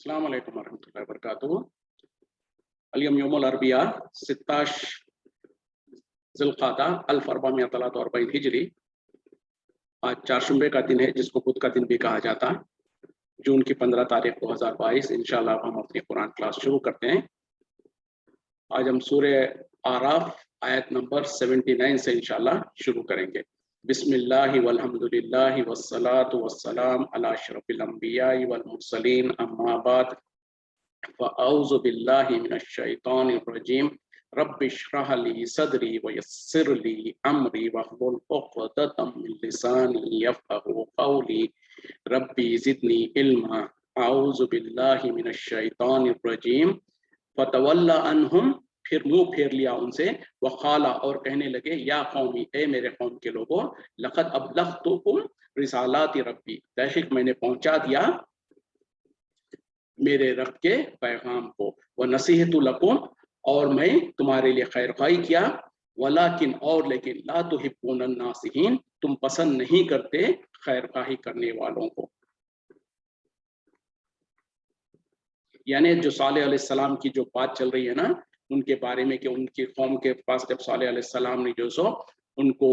अस्सलाम वालेकुम वरहमतुल्लाहि वबरकातुहू। اليوم يوم الأربعاء 16 ذی القعدہ 1443 ہجری۔ آج چہارشنبے کا دن ہے جس کو بدھ کا دن بھی کہا جاتا ہے۔ جون کی 15 تاریخ 2022 انشاءاللہ ہم اپنی قرآن کلاس شروع کرتے ہیں۔ آج ہم سورہ اعراف آیت نمبر 79 سے انشاءاللہ شروع کریں گے۔ بسم اللہ والحمد للہ والصلاة والسلام علی اشرف الانبیاء والمرسلین، اما بعد فاعوذ باللہ من الشیطان الرجیم۔ رب اشرح لی صدری ویسر لی امری واحلل عقدۃ من لسانی یفقہوا قولی ربی زدنی علما۔ اعوذ باللہ من الشیطان الرجیم۔ فتولی عنہم، پھر منہ پھیر لیا ان سے، وقالا، اور کہنے لگے، یا قومی، اے میرے قوم کے لوگوں، لقد ابلغتکم رسالات ربی، تحقیق میں نے پہنچا دیا میرے رب کے پیغام کو، ونصیحت لکم، اور میں تمہارے لیے خیر خواہی کیا، ولیکن، اور لیکن، لا تحبون الناصحین، تم پسند نہیں کرتے خیر خواہی کرنے والوں کو۔ یعنی جو صالح علیہ السلام کی جو بات چل رہی ہے نا ان کے بارے میں، کہ ان کی قوم کے پاس جب صالح علیہ السلام نے جو سو ان کو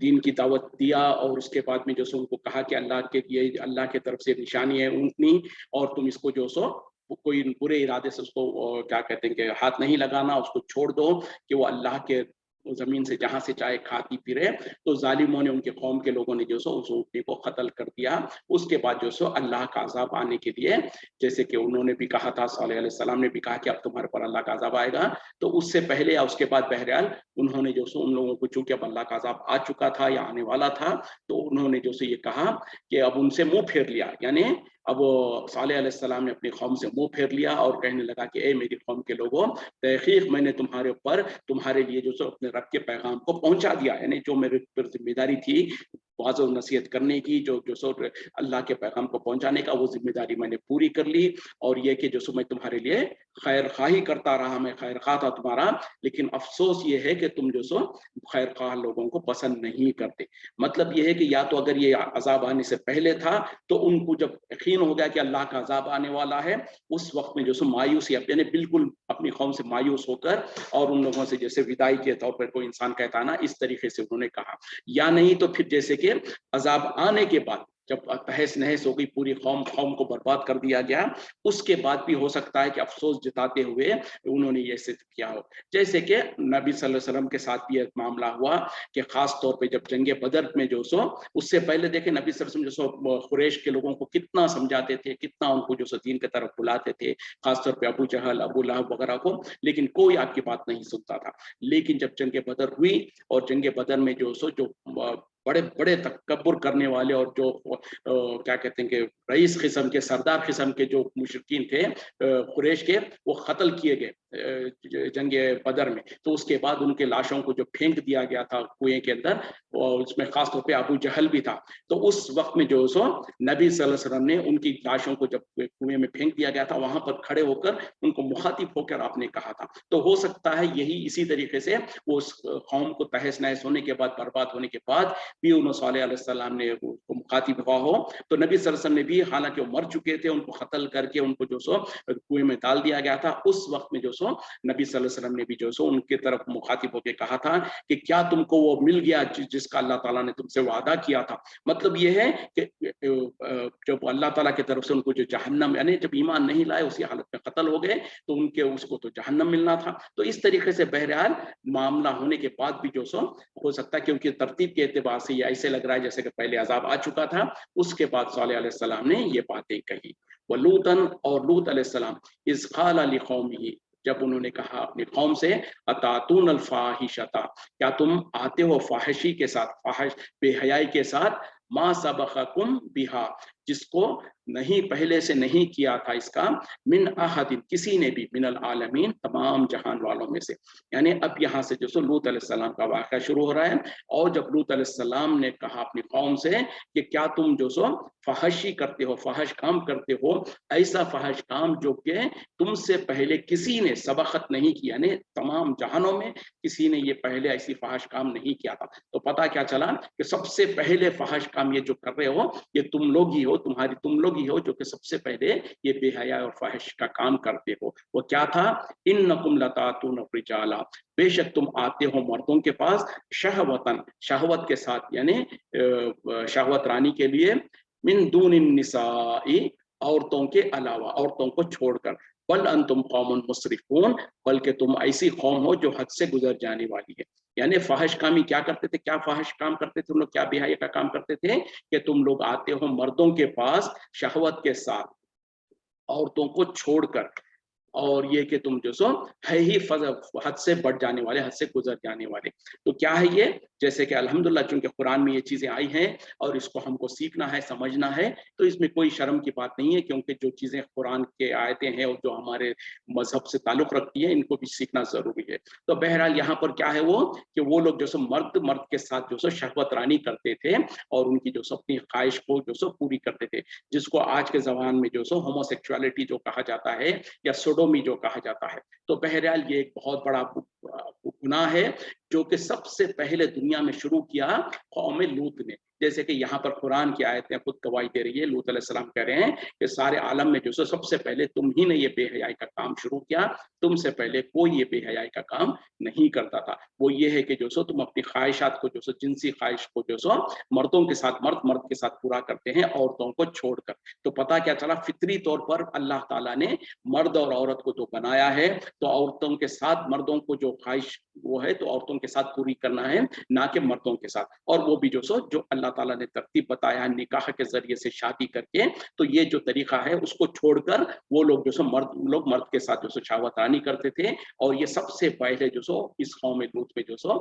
دین کی دعوت دیا، اور اس کے بعد میں جو سو ان کو کہا کہ اللہ کے یہ اللہ کی طرف سے نشانی ہے اونٹنی، اور تم اس کو جو سو کوئی برے ارادے سے اس کو کیا کہتے ہیں کہ ہاتھ نہیں لگانا، اس کو چھوڑ دو کہ وہ اللہ کے زمین سے جہاں سے چاہے کھاتی پھرے۔ تو ظالموں نے، ان کے قوم کے لوگوں نے جو سو اس اونٹنی کو قتل کر دیا۔ اس کے بعد جو سو اللہ کا عذاب آنے کے لیے، جیسے کہ انہوں نے بھی کہا تھا، صالح علیہ السلام نے بھی کہا کہ اب تمہارے پر اللہ کا عذاب آئے گا، تو اس سے پہلے یا اس کے بعد بہرحال انہوں نے جو سو ان لوگوں کو، چونکہ اب اللہ کا عذاب آ چکا تھا یا آنے والا تھا، تو انہوں نے جو سو یہ کہا کہ اب ان سے منہ پھیر لیا۔ یعنی اب صالح علیہ السلام نے اپنی قوم سے منہ پھیر لیا اور کہنے لگا کہ اے میری قوم کے لوگوں، تحقیق میں نے تمہارے اوپر، تمہارے لیے جو سو اپنے رب کے پیغام کو پہنچا دیا، یعنی جو میرے پر ذمہ داری تھی واضح و نصیحت کرنے کی، جو سو اللہ کے پیغام کو پہنچانے کا، وہ ذمہ داری میں نے پوری کر لی۔ اور یہ کہ جو سو میں تمہارے لیے خیر خواہی کرتا رہا، میں خیر خواہ تھا تمہارا، لیکن افسوس یہ ہے کہ تم جو سو خیر خواہ لوگوں کو پسند نہیں کرتے۔ مطلب یہ ہے کہ یا تو اگر یہ عذاب آنے سے پہلے تھا تو ان کو جب یقین ہو گیا کہ اللہ کا عذاب آنے والا ہے، اس وقت میں جو سو مایوسی، یعنی بالکل اپنی قوم سے مایوس ہو کر، اور ان لوگوں سے جیسے وداعی کے طور پر کوئی انسان کہتا نا، اس طریقے سے انہوں نے کہا، یا نہیں تو پھر جیسے کہ عذاب آنے کے بعد جب تہس نہس ہو گئی پوری قوم کو برباد کر دیا گیا، اس کے بعد بھی ہو سکتا ہے کہ افسوس جتاتے ہوئے انہوں نے یہ صرف کیا ہو۔ جیسے کہ نبی صلی اللہ علیہ وسلم کے ساتھ بھی ایک معاملہ ہوا کہ خاص طور پہ جب جنگ بدر میں جو سو، اس سے پہلے دیکھیں نبی صلی اللہ علیہ وسلم جو سو قریش کے لوگوں کو کتنا سمجھاتے تھے، کتنا ان کو جو سو دین کی طرف بلاتے تھے، خاص طور پہ ابو جہل، ابو لہب وغیرہ کو، لیکن کوئی آپ کی بات نہیں سنتا تھا۔ لیکن جب جنگ بدر ہوئی، اور جنگ بدر میں جو سو جو بڑے بڑے تکبر کرنے والے اور جو کیا کہتے ہیں کہ رئیس قسم کے، سردار قسم کے جو مشرکین تھے قریش کے، وہ قتل کیے گئے جنگ بدر میں۔ تو اس کے بعد ان کے لاشوں کو جو پھینک دیا گیا تھا کنویں کے اندر، اور اس میں خاص طور پہ ابو جہل بھی تھا، تو اس وقت میں جو سو نبی صلی اللہ علیہ وسلم نے ان کی لاشوں کو جب کنویں میں پھینک دیا گیا تھا، وہاں پر کھڑے ہو کر ان کو مخاطب ہو کر آپ نے کہا تھا۔ تو ہو سکتا ہے یہی اسی طریقے سے وہ اس قوم کو تہس نہس ہونے کے بعد، برباد ہونے کے بعد بھی انہوں صالح علیہ السلام نے کو مخاطب ہوا ہو، تو نبی صلی اللہ علیہ وسلم نے بھی، حالانکہ وہ مر چکے تھے، ان کو قتل کر کے ان کو جو سو کنویں میں ڈال دیا گیا تھا، اس وقت میں جو سو نبی صلی اللہ علیہ وسلم نے بھی جو سو ان کی طرف مخاطب ہو کے کہا تھا کہ کیا تم کو وہ مل گیا جس کا اللہ تعالیٰ نے تم سے وعدہ کیا تھا؟ مطلب یہ ہے کہ جب اللہ تعالیٰ کی طرف سے ان کو جو جہنم، یعنی جب ایمان نہیں لائے اسی حالت میں قتل ہو گئے، تو ان کے اس کو تو جہنم ملنا تھا۔ تو اس طریقے سے بہرحال معاملہ ہونے کے بعد بھی جو سو ہو سکتا ہے کہ ان کی ترتیب کے اعتبار سے یہ ایسے لگ رہا ہے جیسے کہ پہلے عذاب آ چکا تھا، اس کے بعد صالح علیہ السلام نے یہ باتیں کہی۔ وَلُوطًا، اور لوط علیہ السلام، اذ قال لقومہ، جب انہوں نے کہا اپنی قوم سے، اتاتون الفاحشۃ، کیا تم آتے ہو فاحشی کے ساتھ، فاحش بے حیائی کے ساتھ، ما سبقکم بہا، جس کو نہیں پہلے سے نہیں کیا تھا اس کا، من احد، کسی نے بھی، من العالمین، تمام جہان والوں میں سے۔ یعنی اب یہاں سے جو سو لوط علیہ السلام کا واقعہ شروع ہو رہا ہے، اور جب لوط علیہ السلام نے کہا اپنی قوم سے کہ کیا تم جو سو فحشی کرتے ہو، فحش کام کرتے ہو، ایسا فحش کام جو کہ تم سے پہلے کسی نے سبقت نہیں کیا، یعنی تمام جہانوں میں کسی نے یہ پہلے ایسی فحش کام نہیں کیا تھا۔ تو پتہ کیا چلا کہ سب سے پہلے فحش کام یہ جو کر رہے ہو، یہ تم لوگ ہی ہو، हो, तुम लोग ही हो जो कि सबसे पहले ये बेहया और फाहिश का काम करते हो। वो क्या था? इन्नकुम लतातून रिजाला, बेशक तुम आते हो मर्दों के पास, शहवतन, शहवत के साथ, यानी शहवत रानी के लिए, मिन दूनिन निसाई, औरतों के अलावा, औरतों को छोड़कर, बल अंतुम कौमुन मुसरिफून, बल्कि तुम ऐसी कौम हो जो हद से गुजर जाने वाली है। यानी फाहिश कामी क्या करते थे? क्या फाहिश काम करते थे तुम लोग? क्या बेहया का काम करते थे? कि तुम लोग आते हो मर्दों के पास शहवत के साथ, औरतों को छोड़कर, और ये कि तुम जो सो है ही हद से बढ़ जाने वाले, हद से गुजर जाने वाले। तो क्या है ये? जैसे कि अल्हम्दुलिल्लाह चूंकि कुरान में ये चीजें आई हैं और इसको हमको सीखना है, समझना है, तो इसमें कोई शर्म की बात नहीं है, क्योंकि जो चीजें कुरान के आयतें हैं और जो हमारे मजहब से ताल्लुक रखती है, इनको भी सीखना जरूरी है। तो बहरहाल यहाँ पर क्या है वो, कि वो लोग जो सो मर्द मर्द के साथ जो सो शहवत रानी करते थे और उनकी जो सो अपनी ख्वाहिश को जो सो पूरी करते थे, जिसको आज के जमाने में जो सो होमोसेक्सुअलिटी जो कहा जाता है या सोडोमी जो कहा जाता है। तो बहरहाल ये एक बहुत बड़ा गुनाह है जो कि सबसे पहले दुनिया में शुरू किया कौम लूत ने। जैसे कि यहाँ पर कुरान की आयतें खुद गवाही दे रही है, लूत अलैहिस्सलाम कह रहे हैं कि सारे आलम में जो सो सबसे पहले तुम ही ने ये बेहयाई का काम शुरू किया, तुमसे पहले कोई ये बेहयाई का काम नहीं करता था। वो ये है कि जो सो तुम अपनी ख्वाहिशात को, जो सो जिनसी ख्वाहिश को जो सो मर्दों के साथ, मर्द मर्द के साथ पूरा करते हैं, औरतों को छोड़कर। तो पता क्या चला, फितरी तौर पर अल्लाह ताला ने मर्द और औरत को तो बनाया है, तो औरतों के साथ मर्दों को जो ख्वाहिश वो है तो औरतों के साथ पूरी करना है, ना कि मर्दों के साथ। और वो भी जो सो जो अल्लाह ताला ने तरतीब बताया निकाह के जरिए से शादी करके, तो ये जो तरीका है उसको छोड़कर वो लोग जो सो मर्द के साथ जो सो शहवतानी करते थे। और ये सबसे पहले जो सो इस कौम लूत में जो सो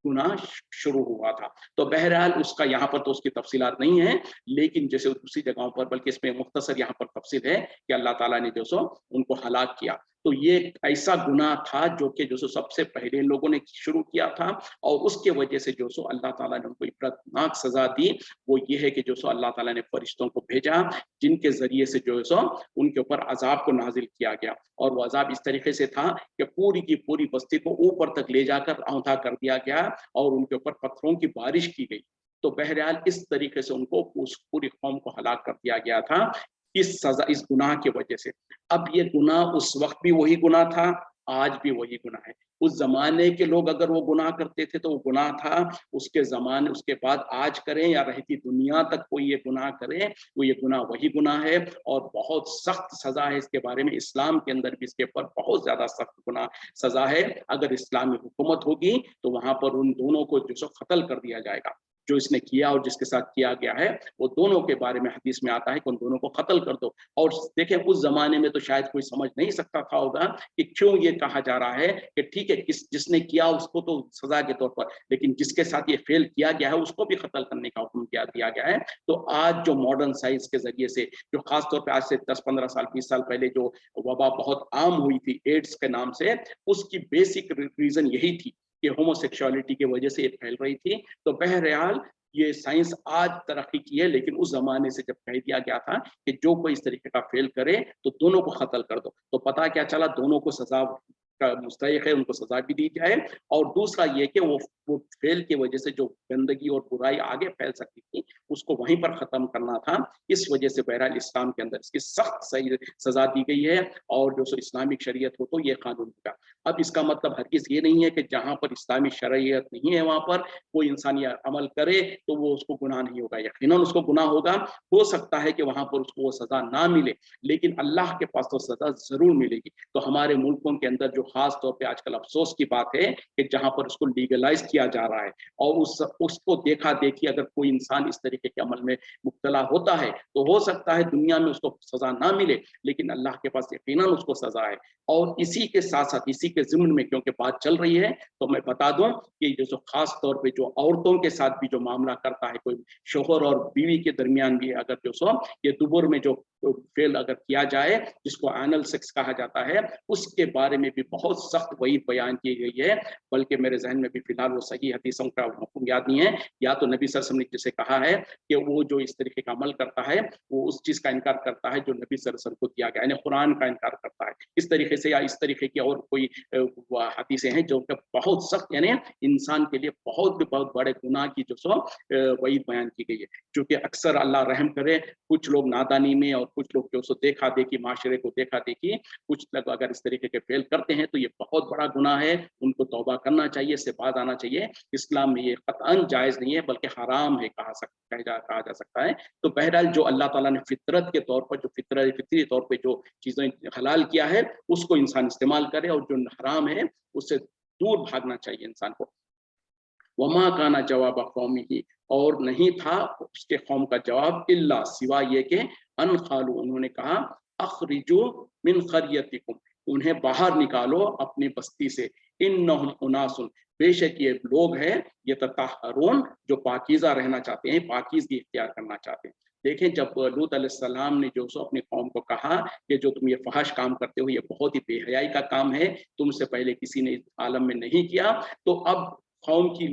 गुनाह शुरू हुआ था। तो बहरहाल उसका यहाँ पर तो उसकी तफसीलात नहीं है, लेकिन जैसे दूसरी जगहों पर, बल्कि इसमें मुख्तसर यहाँ पर तफसील है कि अल्लाह ताला ने जो सो उनको हलाक किया। तो ये ऐसा गुनाह था जो कि जो सो सबसे पहले लोगों ने शुरू किया था, और उसके वजह से जो सो अल्लाह ताला ने उनको इबरतनाक सजा दी। वो ये है कि जो सो अल्लाह ताला ने फरिश्तों को भेजा, जिनके जरिए से जो सो उनके ऊपर अजाब को नाजिल किया गया। और वो अजाब इस तरीके से था कि पूरी की पूरी बस्ती को ऊपर तक ले जाकर औंधा कर दिया गया और उनके ऊपर पत्थरों की बारिश की गई। तो बहरहाल इस तरीके से उनको उस पूरी कौम को हलाक कर दिया गया था, इस सजा, इस गुनाह की वजह से। अब ये गुनाह उस वक्त भी वही गुनाह था, आज भी वही गुनाह है। उस जमाने के लोग अगर वो गुनाह करते थे तो वो गुनाह था, उसके जमाने, उसके बाद आज करें या रहती दुनिया तक कोई ये गुनाह करे, वो ये गुनाह वही गुनाह है। और बहुत सख्त सजा है इसके बारे में। इस्लाम के अंदर भी इसके ऊपर बहुत ज्यादा सख्त गुनाह सजा है। अगर इस्लामी हुकूमत होगी तो वहां पर उन दोनों को जो सो कत्ल कर दिया जाएगा, जो इसने किया और जिसके साथ किया गया है, वो दोनों के बारे में हदीस में आता है कि उन दोनों को कत्ल कर दो। और देखें उस जमाने में तो शायद कोई समझ नहीं सकता था होगा कि क्यों ये कहा जा रहा है कि ठीक है जिसने किया उसको तो सजा के तौर पर, लेकिन जिसके साथ ये फेल किया गया है उसको भी कत्ल करने का हुक्म दिया गया है। तो आज जो मॉडर्न साइंस के जरिए से, जो खासतौर पर आज से 10-15 साल 20 साल पहले जो वबा बहुत आम हुई थी एड्स के नाम से, उसकी बेसिक रीजन यही थी कि होमोसेक्सुअलिटी की वजह से ये फैल रही थी। तो बहरहाल ये साइंस आज तरक्की की है, लेकिन उस जमाने से जब कह दिया गया था कि जो कोई इस तरीके का फेल करे तो दोनों को कत्ल कर दो, तो पता क्या चला, दोनों को सजा का मुस्तहिक है, उनको सजा भी दी जाए। और दूसरा ये कि वो फेल की वजह से जो गंदगी और बुराई आगे फैल सकती थी उसको वहीं पर खत्म करना था। इस वजह से बहरहाल इस्लाम के अंदर इसकी सख्त सही सजा दी गई है, और जो सो इस्लामिक शरीयत हो तो ये कानून होगा। अब इसका मतलब हरगिज़ ये नहीं है कि जहाँ पर इस्लामी शरीयत नहीं है वहां पर कोई इंसान ये अमल करे तो वो उसको गुनाह नहीं होगा। यकीनन उसको गुनाह होगा, हो सकता है कि वहां पर उसको वो सजा ना मिले, लेकिन अल्लाह के पास तो सजा जरूर मिलेगी। तो हमारे मुल्कों के अंदर जो खास तौर पे आजकल अफसोस की बात है कि जहां पर उसको लीगलाइज किया जा रहा है, और उसको देखा देखी अगर कोई इंसान इस तरीके के अमल में मुब्तला होता है तो हो सकता है दुनिया में उसको सजा ना मिले, लेकिन अल्लाह के पास यकीनन उसको सजा है। और इसी के साथ साथ, इसी के ज़िम्न में क्योंकि बात चल रही है, तो मैं बता दूं कि जो खास तौर पे जो औरतों के साथ भी जो मामला करता है, कोई शोहर और बीवी के दरमियान भी अगर जो सो ये दुबुर में जो फेल अगर किया जाए, जिसको एनल सेक्स कहा जाता है, उसके बारे में भी बहुत सख्त वही बयान की गई है। बल्कि मेरे जहन में भी फिलहाल वो सही हदीसों का मफ़हूम याद नहीं है, या तो नबी सल्लल्लाहु अलैहि वसल्लम ने जैसे कहा है कि वो जो इस तरीके का अमल करता है वो उस चीज़ का इनकार करता है जो नबी सल्लल्लाहु अलैहि वसल्लम को दिया गया, यानी कुरान का इनकार करता है। इस तरीके से या इस तरीके की और कोई हदीसें हैं जो कि बहुत सख्त, यानी इंसान के लिए बहुत बड़े गुनाह की जो सो वईद बयान की गई है। क्योंकि अक्सर अल्लाह रहम करे, कुछ लोग नादानी में और कुछ लोग जो सो देखा देखी, माशरे को देखा देखी, कुछ लोग अगर इस तरीके के फेल करते हैं तो ये बहुत बड़ा गुनाह है, उनको तौबा करना चाहिए, इससे बाज आना चाहिए। इस्लाम में ये कतअन जायज़ नहीं है बल्कि हराम है कहा जा सकता है। तो बहरहाल जो अल्लाह ताला ने फितरत के तौर पर, जो फितरी तौर पे जो चीज़ें हलाल किया है उसको इंसान इस्तेमाल करे, और जो हराम है उससे दूर भागना चाहिए इंसान को। वमा काना जवाब कौमी ही, और नहीं था उसके कौम का जवाब इल्ला सिवा ये के अन खालू, उन्होंने कहा अखरिजो मिन खरियतिकुम, उन्हें बाहर निकालो अपनी बस्ती से, इन्नहुम उनासुन, बेशक ये लोग हैं ये तताहरून, जो पाकीज़ा रहना चाहते हैं, पाकीज़गी इख्तियार करना चाहते हैं। देखें, जब लूत अलैहिस्सलाम ने जो सो अपनी कौम को कहा कि जो तुम ये फहश काम करते हो ये बहुत ही बेहयाई का काम है, तुमसे पहले किसी ने इस आलम में नहीं किया, तो अब कौम के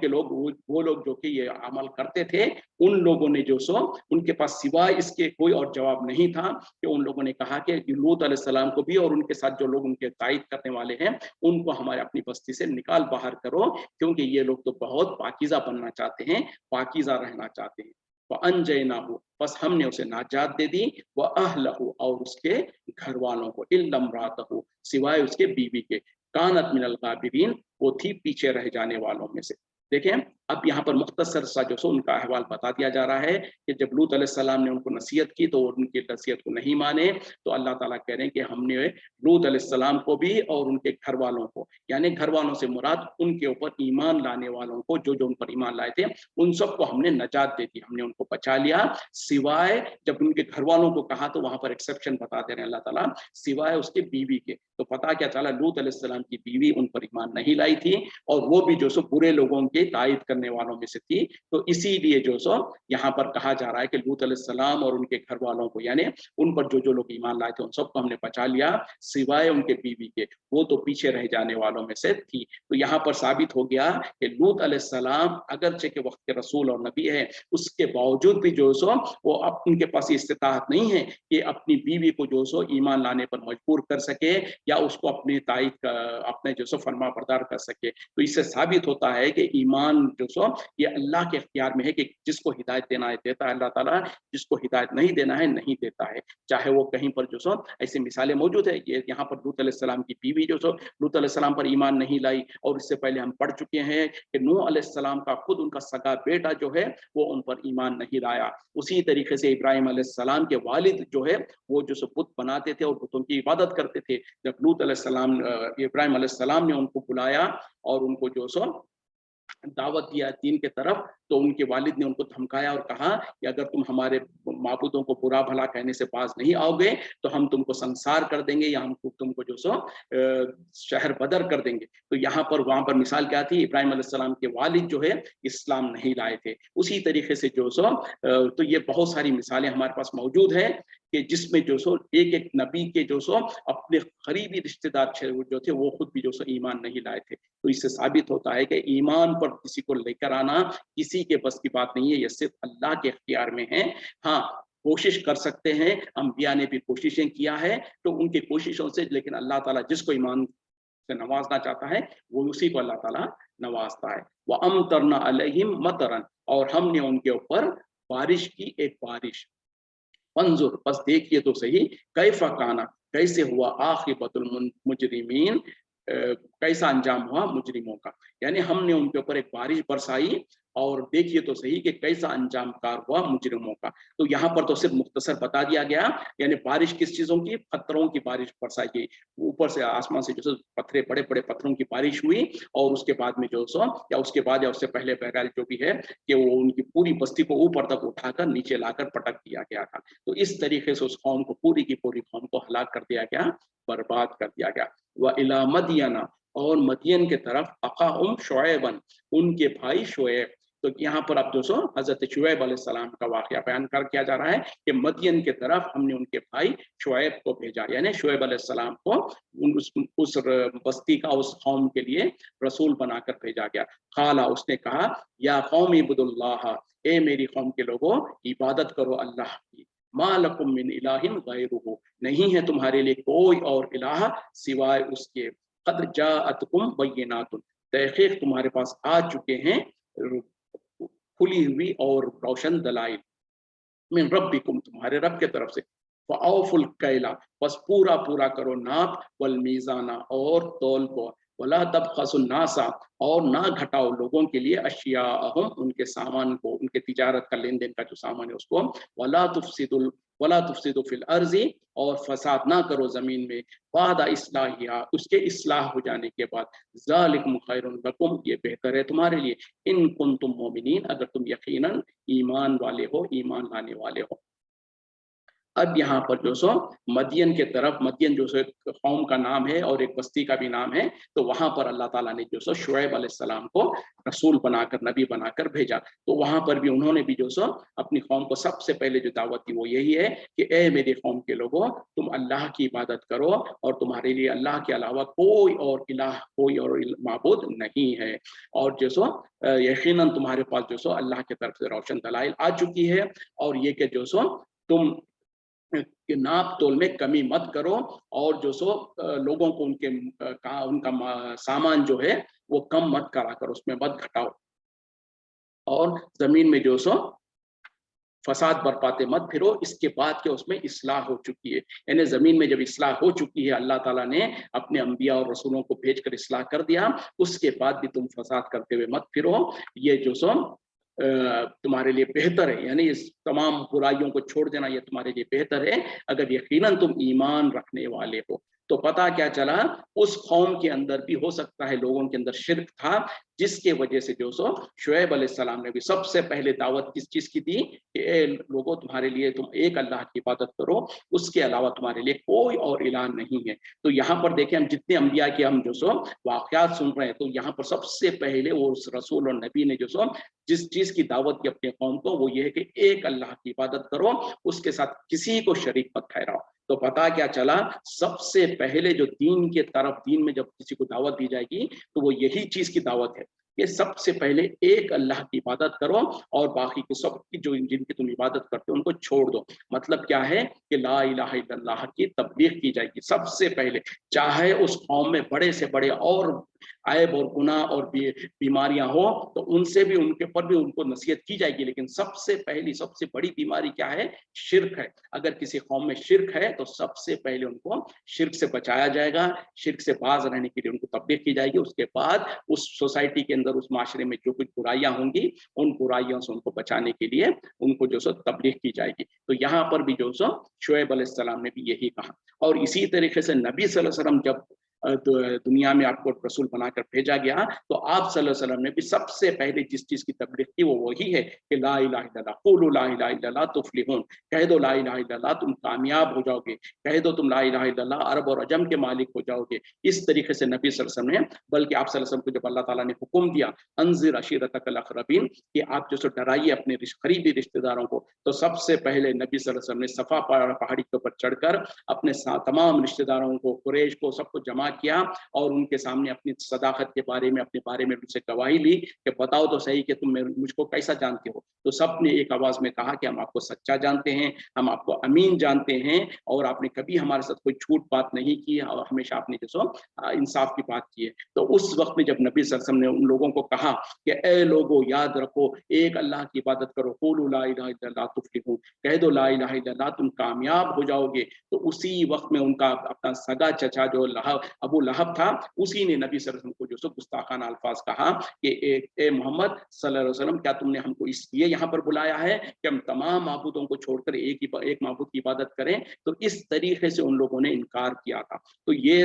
लोग वो लोग जो कि ये अमल करते थे, उन लोगों ने जो सो उनके पास सिवाय इसके कोई और जवाब नहीं था कि उन लोगों ने कहा कि लूत अलैहिस्सलाम को भी और उनके साथ जो लोग उनके तायद करने वाले हैं उनको हमारे अपनी बस्ती से निकाल बाहर करो, क्योंकि ये लोग तो बहुत पाकीज़ा बनना चाहते हैं, पाकीज़ा रहना चाहते हैं। वअनजयनाहु, बस हमने उसे नाजात दे दी, व अहलहु, और उसके घर वालों को, इल्ला इम्राअतहु, सिवाय उसके बीवी के, कानत मिनल गाबिरीन, वो थी पीछे रह जाने वालों में से। देखें, अब यहाँ पर मुख्तसर सा जो सो उनका अहवाल बता दिया जा रहा है कि जब लूत अलैहिस्सलाम ने उनको नसीहत की तो उनकी नसीहत को नहीं माने, तो अल्लाह ताला कह रहे हैं कि हमने लूत अलैहिस्सलाम को भी और उनके घर वालों को, यानी घर वालों से मुराद उनके ऊपर ईमान लाने वालों को, जो जो उन पर ईमान लाए थे, उन सबको हमने नजात दे दी, हमने उनको बचा लिया, सिवाय, जब उनके घर वालों को कहा तो वहां पर एक्सेप्शन बता दे रहे हैं अल्लाह ताला, सिवाय उसके बीवी के। तो पता क्या चला, लूत अलैहिस्सलाम की बीवी उन पर ईमान नहीं लाई थी, और वो भी जो सो बुरे लोगों के तायद करने वालों में से थी। तो इसीलिए जो सो यहाँ पर कहा जा रहा है कि लूत अलैहिस्सलाम और उनके घर वालों को, यानी उन पर जो जो लोग ईमान लाए थे उन सबको हमने बचा लिया, सिवाय उनके बीवी के, वो तो पीछे रह जाने वालों में से थी। तो यहाँ पर साबित हो गया कि लूत अलैहिस्सलाम अगरचे के वक्त के रसूल और नबी है, उसके बावजूद भी जो सो वो अब उनके पास इस्तिताअत नहीं है कि अपनी बीवी को जो सो ईमान लाने पर मजबूर कर सके, या उसको अपने तायद का, अपने जो सो फरमा बरदार कर सके। तो इससे साबित होता है कि ईमान जो सो ये अल्लाह के इख्तियार में है, कि जिसको हिदायत देना है देता है अल्लाह ताला, जिसको हिदायत नहीं देना है नहीं देता है। चाहे वो कहीं पर जो सो ऐसी मिसालें मौजूद है, ये यहाँ पर लूत अलैहिस्सलाम की बीवी जो सो लूत अलैहिस्सलाम पर ईमान नहीं लाई, और इससे पहले हम पढ़ चुके हैं कि नूह अलैहिस्सलाम का खुद उनका सगा बेटा जो है वो उन पर ईमान नहीं लाया। उसी तरीके से इब्राहिम अलैहिस्सलाम के वालिद जो है वो जो सो बुत बनाते थे और बुतों की इबादत करते थे। जब लूत अलैहिस्सलाम इब्राहिम अलैहिस्सलाम ने उनको बुलाया और उनको जो सो दावत दिया दीन के तरफ, तो उनके वालिद ने उनको धमकाया और कहा कि अगर तुम हमारे माबूदों को बुरा भला कहने से बाज नहीं आओगे तो हम तुमको संसार कर देंगे, या हम तुमको जो सो शहर बदर कर देंगे। तो यहाँ पर वहां पर मिसाल क्या थी, इब्राहिम अलैहिस्सलाम के वालिद जो है इस्लाम नहीं लाए थे। उसी तरीके से जो सो तो ये बहुत सारी मिसालें हमारे पास मौजूद है कि जिसमें जो सो एक एक नबी के जो सो अपने करीबी रिश्तेदार जो थे वो खुद भी जो सो ईमान नहीं लाए थे। तो इससे साबित होता है कि ईमान पर किसी को लेकर आना किसी के बस की बात नहीं है, ये सिर्फ अल्लाह के इख्तियार में है। हाँ, कोशिश कर सकते हैं, अंबिया ने भी कोशिशें किया है, तो उनकी कोशिशों से, लेकिन अल्लाह ताला जिसको ईमान से नवाजना चाहता है वो उसी को अल्लाह ताला नवाजता है। व अमतरना अलैहिम मतरन, और हमने उनके ऊपर बारिश की एक बारिश। मंजूर, बस देखिए तो सही, कैफा काना, कैसे हुआ आखिबतुल मुजरिमीन, कैसा अंजाम हुआ मुजरिमों का। यानी हमने उनके ऊपर एक बारिश बरसाई, और देखिए तो सही कि कैसा अंजाम कार हुआ मुजरिमों का। तो यहाँ पर तो सिर्फ मुख्तसर बता दिया गया, यानी बारिश किस चीजों की, पत्थरों की बारिश बरसाई गई, ऊपर से आसमान से जो पत्थरे, बड़े बड़े पत्थरों की बारिश हुई, और उसके बाद में जो सो, या उसके बाद या उससे पहले बहरहाल जो भी है कि वो उनकी पूरी बस्ती को ऊपर तक उठाकर नीचे लाकर पटक दिया गया था। तो इस तरीके से उस कौम को, पूरी की पूरी कौम को हलाक कर दिया गया, बर्बाद कर दिया गया। व इला मदियना, और मदियन के तरफ अखाहुम शुएबन, उनके भाई शुएब, تو यहाँ पर अब जो हजरत शुएब अलैहिस्सलाम का वाकया बयान कर किया जा रहा है कि मदियन के तरफ हमने उनके भाई शुएब को भेजा, यानी शुएब अलैहिस्सलाम को उस बस्ती का, उस कौम के लिए रसूल बनाकर भेजा गया। खाला, उसने कहा, या कौम इबुदुल्लाह, ए मेरी कौम के लोगों, इबादत करो अल्लाह की, मा लकुम मिन इलाहिन गैरुहु, नहीं है तुम्हारे लिए कोई और इलाह सिवाय उसके, कद जाअतकुम बय्यिनातुन, तहकीक तुम्हारे पास आ चुके हैं खुली हुई और रोशन दलाइल, मिन रब्बिकुम, तुम्हारे रब के तरफ से, फऔफुल कैला, बस पूरा पूरा करो नाप, वल मीज़ाना, और तौल को, वला तबखसुन नासा, और ना घटाओ लोगों के लिए, अशियाअहुम, उनके सामान को, उनके तिजारत का लेन देन का जो सामान है उसको, वला तुफसिदु फिल अर्ज़ी, और फसाद ना करो जमीन में, बाद इस्लाहिया, उसके इस्लाह हो जाने के बाद, ज़ालिकुम खैरुन लकुम, ये बेहतर है तुम्हारे लिए, इन कुंतुम मोमिनीन, अगर तुम यकीनन ईमान वाले हो, ईमान लाने वाले हो। अब यहाँ पर जो सो मदियन के तरफ, मदियन जो सो एक कौम का नाम है और एक बस्ती का भी नाम है, तो वहां पर अल्लाह ताला ने जो सो शुएब अलैहिस्सलाम को रसूल बनाकर, नबी बनाकर भेजा। तो वहां पर भी उन्होंने भी जो सो अपनी कौम को सबसे पहले जो दावत दी वो यही है कि ए मेरी कौम के लोगों, तुम अल्लाह की इबादत करो और तुम्हारे लिए अल्लाह के अलावा कोई और इलाह, कोई और माबूद नहीं है, और जो सो यकीनन तुम्हारे पास जो सो अल्लाह की तरफ से रोशन दलाइल आ चुकी है, और ये कि जो सो तुम कि नाप तोल में कमी मत करो, और जो सो लोगों को उनका सामान जो है वो कम मत करा करो, उसमें मत घटाओ, और जमीन में जो सो फसाद बरपाते मत फिरो, इसके बाद के उसमें इस्लाह हो चुकी है, यानी जमीन में जब इस्लाह हो चुकी है, अल्लाह ताला ने अपने अंबिया और रसूलों को भेजकर इस्लाह कर दिया, उसके बाद भी तुम फसाद करते हुए मत फिरो, ये जो सो तुम्हारे लिए बेहतर है, यानी इस तमाम बुराइयों को छोड़ देना ये तुम्हारे लिए बेहतर है, अगर यकीनन तुम ईमान रखने वाले हो। तो पता क्या चला, उस कौम के अंदर भी हो सकता है लोगों के अंदर शिर्क था, जिसके वजह से जो सो शुएब अलैहिस्सलाम ने भी सबसे पहले दावत किस चीज की दी कि ए लोगों, तुम्हारे लिए तुम एक अल्लाह की इबादत करो, उसके अलावा तुम्हारे लिए कोई और इलाह नहीं है। तो यहाँ पर देखें, हम जितने अंबिया के हम जो सो वाकयात सुन रहे हैं, तो यहाँ पर सबसे पहले वो उस रसूल और नबी ने जो सो जिस चीज की दावत की अपने कौम को, वो ये है कि एक अल्लाह की इबादत करो, उसके साथ किसी को शरीक मत ठहराओ। तो पता क्या चला, सबसे पहले जो दीन के तरफ, दीन में जब किसी को दावत दी जाएगी तो वो यही चीज की दावत है कि सबसे पहले एक अल्लाह की इबादत करो, और बाकी के सब की जो जिनकी तुम इबादत करते हो उनको छोड़ दो। मतलब क्या है कि ला इलाहा इल्लल्लाह की तबलीग की जाएगी सबसे पहले, चाहे उस कौम में बड़े से बड़े और ऐब और गुनाह और बीमारियां हो तो उनसे भी, उनके पर भी उनको नसीहत की जाएगी, लेकिन सबसे पहली सबसे बड़ी बीमारी क्या है, शिर्क है। अगर किसी कौम में शिर्क है तो सबसे पहले उनको शिर्क से बचाया जाएगा, शिर्क से बाज रहने के लिए उनको तबलीग की जाएगी, उसके बाद उस सोसाइटी के अंदर, उस माशरे में जो कुछ बुराइयां होंगी उन बुराइयों से उनको बचाने के लिए उनको जो सो तबलीग की जाएगी। तो यहाँ पर भी जो सो शुएब अलैहिस्सलाम ने भी यही कहा, और इसी तरीके से नबी सल्लल्लाहु अलैहि वसल्लम जब तो दुनिया में आपको रसूल बनाकर भेजा गया, तो आप सल्लल्लाहु अलैहि वसल्लम ने भी सबसे पहले जिस चीज की तबलीग की वो वही है कि ला इलाहा इल्लल्लाह, क़ुलू ला इलाहा इल्लल्लाह तुफ्लिहून, कह दो ला इलाहा इल्लल्लाह तुम कामयाब हो जाओगे, कह दो तुम ला इलाहा इल्लल्लाह अरब और अजम के मालिक हो जाओगे। इस तरीके से नबी सल्लल्लाहु अलैहि वसल्लम ने, बल्कि आप सल्लल्लाहु अलैहि वसल्लम को जब अल्लाह ताला ने हुक्म दिया अंज़िर अशीरतकल अक़रबीन, कि आप जो सो डराइए अपने करीबी रिश्तेदारों को, तो सबसे पहले नबी सल्लल्लाहु अलैहि वसल्लम ने सफा पहाड़ी के ऊपर चढ़कर अपने तमाम रिश्तेदारों को, कुरैश को, सबको जमा किया और उनके सामने अपनी सदाकत के बारे में, अपने बारे में उनसे गवाही ली कि बताओ तो सही कि तुम मुझको कैसा जानते हो। तो सब ने एक आवाज में कहा कि हम आपको सच्चा जानते हैं, हम आपको अमीन जानते हैं, और आपने कभी हमारे साथ कोई झूठ बात नहीं की, और हमेशा आपने जो सो इंसाफ की बात की है। तो उस वक्त में जब नबी सल्लल्लाहु अलैहि वसल्लम ने उन लोगों को कहा कि ए लोगो, याद रखो, एक अल्लाह की इबादत करो, क़ुलू ला इलाहा इल्लल्लाह तुफ्लिहून, कह दो ला इलाहा इल्लल्लाह तुम कामयाब हो जाओगे। तो उसी वक्त में उनका अपना सगा चचा जो अबू लहब था, उसी ने नबी सल्लल्लाहु अलैहि वसल्लम को जो सो गुस्ताखाना अल्फाज कहा कि ए मोहम्मद सल्लल्लाहु अलैहि वसल्लम, क्या तुमने हमको इसलिए यहाँ पर बुलाया है कि हम तमाम माबूदों को छोड़कर एक माबूद की इबादत करें? तो इस तरीके से उन लोगों ने इनकार किया था। तो ये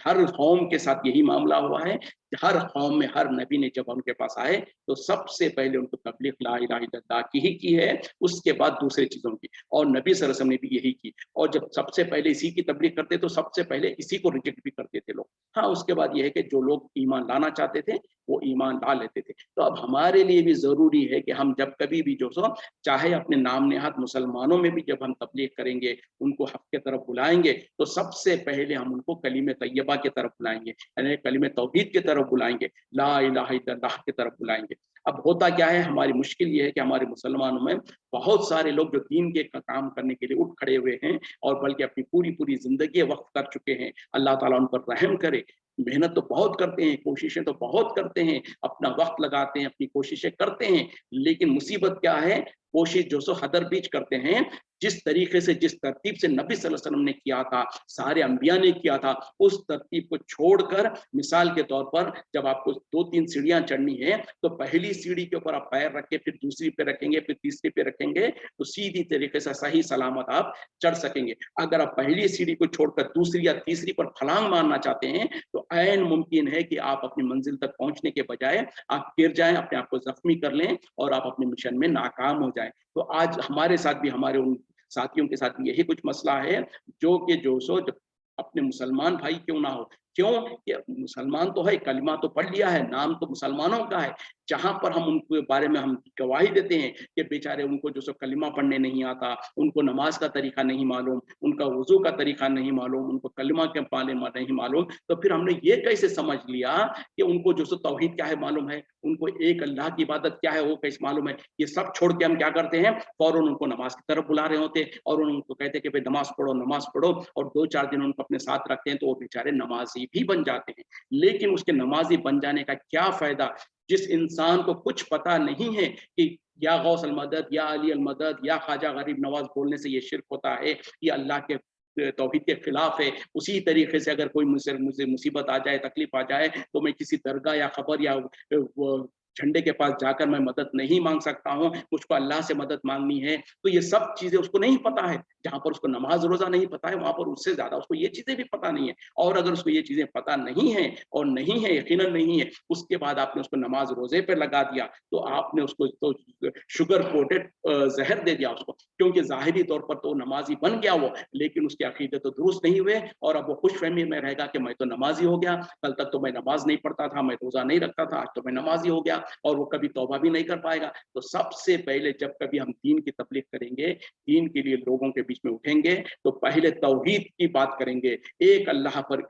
हर कौम के साथ यही मामला हुआ है, हर कौम में हर नबी ने जब उनके पास आए तो सबसे पहले उनको तबलीग ला इलाहा इल्लल्लाह की ही की है, उसके बाद दूसरी चीजों की, और नबी सल्लल्लाहु अलैहि वसल्लम ने भी यही की। और जब सबसे पहले इसी की तबलीग करते तो सबसे पहले इसी को रिजेक्ट भी करते थे लोग। हाँ, उसके बाद ये है कि जो लोग ईमान लाना चाहते थे वो ईमान ला लेते थे। तो अब हमारे लिए भी ज़रूरी है कि हम जब कभी भी जो सो चाहे अपने नाम नेहाद मुसलमानों में भी जब हम तबलीग करेंगे, उनको हक़ की तरफ बुलाएँगे, तो सबसे पहले हम उनको कलीमे तैयबा की तरफ बुलाएँगे, यानी कलीमे तौहीद की तरफ बुलाएँगे, ला इलाहा इल्लल्लाह की तरफ बुलाएँगे। अब होता क्या है, हमारी मुश्किल ये है कि हमारे मुसलमानों में बहुत सारे लोग जो दीन के काम करने के लिए उठ खड़े हुए हैं और बल्कि अपनी पूरी-पूरी ज़िंदगी वक़्फ़ कर चुके हैं। अल्लाह ताला उन पर रहम करे। मेहनत तो बहुत करते हैं, कोशिशें तो बहुत करते हैं, अपना वक़्त लगाते हैं, अपनी कोशिशें करते हैं, लेकिन मुसीबत क्या है, कोशिश जो सो हदर बीच करते हैं। जिस तरीके से, जिस तरतीब से नबी सल्लल्लाहु अलैहि वसल्लम ने किया था, सारे अंबिया ने किया था, उस तरतीब को छोड़कर मिसाल के तौर पर जब आपको 2-3 सीढ़ियाँ चढ़नी है, तो पहली सीढ़ी के ऊपर आप पैर रख के फिर दूसरी पे रखेंगे, फिर तीसरी पे रखेंगे, तो सीधी तरीके से सही सलामत आप चढ़ सकेंगे। अगर आप पहली सीढ़ी को छोड़कर दूसरी या तीसरी पर छलांग मारना चाहते हैं, तो ऐन मुमकिन है कि आप अपनी मंजिल तक पहुँचने के बजाय आप गिर जाएँ, अपने आप को ज़ख्मी कर लें और आप अपने मिशन में नाकाम हो जाएँ। तो आज हमारे साथ भी, हमारे उन साथियों के साथ भी यही कुछ मसला है, जो कि जो सो जब अपने मुसलमान भाई क्यों ना हो, क्यों कि मुसलमान तो है, कलिमा तो पढ़ लिया है, नाम तो मुसलमानों का है। जहाँ पर हम उनके बारे में हम गवाही देते हैं कि बेचारे उनको जो सो कलिमा पढ़ने नहीं आता, उनको नमाज का तरीका नहीं मालूम, उनका वुज़ू का तरीका नहीं मालूम, उनको कलिमा के बारे में नहीं मालूम, तो फिर हमने ये कैसे समझ लिया कि उनको जो सो तौहीद क्या है मालूम है, उनको एक अल्लाह की इबादत क्या है वो कैसे मालूम है। ये सब छोड़ के हम क्या करते हैं, फौरन उनको नमाज की तरफ बुला रहे होते हैं और उनको कहते हैं कि भाई नमाज पढ़ो, और 2-4 दिन उनको अपने साथ रखते हैं तो वो बेचारे नमाजी भी बन जाते हैं। लेकिन उसके नमाजी बन जाने का क्या फ़ायदा, जिस इंसान को कुछ पता नहीं है कि या गौस अल मदद, या अली अल मदद, या ख्वाजा गरीब नवाज़ बोलने से ये शिर्क होता है, ये अल्लाह के तौहीद के खिलाफ है। उसी तरीके से अगर कोई मुझसे मुझे मुसीबत आ जाए, तकलीफ आ जाए, तो मैं किसी दरगाह या खबर या वो झंडे के पास जाकर मैं मदद नहीं मांग सकता हूँ, मुझको अल्लाह से मदद मांगनी है। तो ये सब चीजें उसको नहीं पता है। जहाँ पर उसको नमाज रोजा नहीं पता है, वहां पर उससे ज्यादा उसको ये चीजें भी पता नहीं है। और अगर उसको ये चीजें पता नहीं है, और नहीं है, यकीनन नहीं है, उसके बाद आपने उसको नमाज रोजे पे लगा दिया, तो आपने उसको तो शुगर कोटेड जहर दे दिया उसको। क्योंकि ज़ाहिरी तौर पर तो नमाज़ी बन गया वो, लेकिन उसके अक़ीदे तो दुरुस्त नहीं हुए, और अब वो खुशफ़हमी में रहेगा कि मैं तो नमाज़ी हो गया, कल तक तो मैं नमाज़ नहीं पढ़ता था, मैं रोज़ा नहीं रखता था, आज तो मैं नमाज़ी हो गया, और वो कभी तौबा भी नहीं कर पाएगा। तो सबसे पहले जब कभी हम दीन की तबलीग करेंगे, दीन के लिए लोगों के बीच में उठेंगे, तो पहले तौहीद की बात करेंगे, एक अल्लाह पर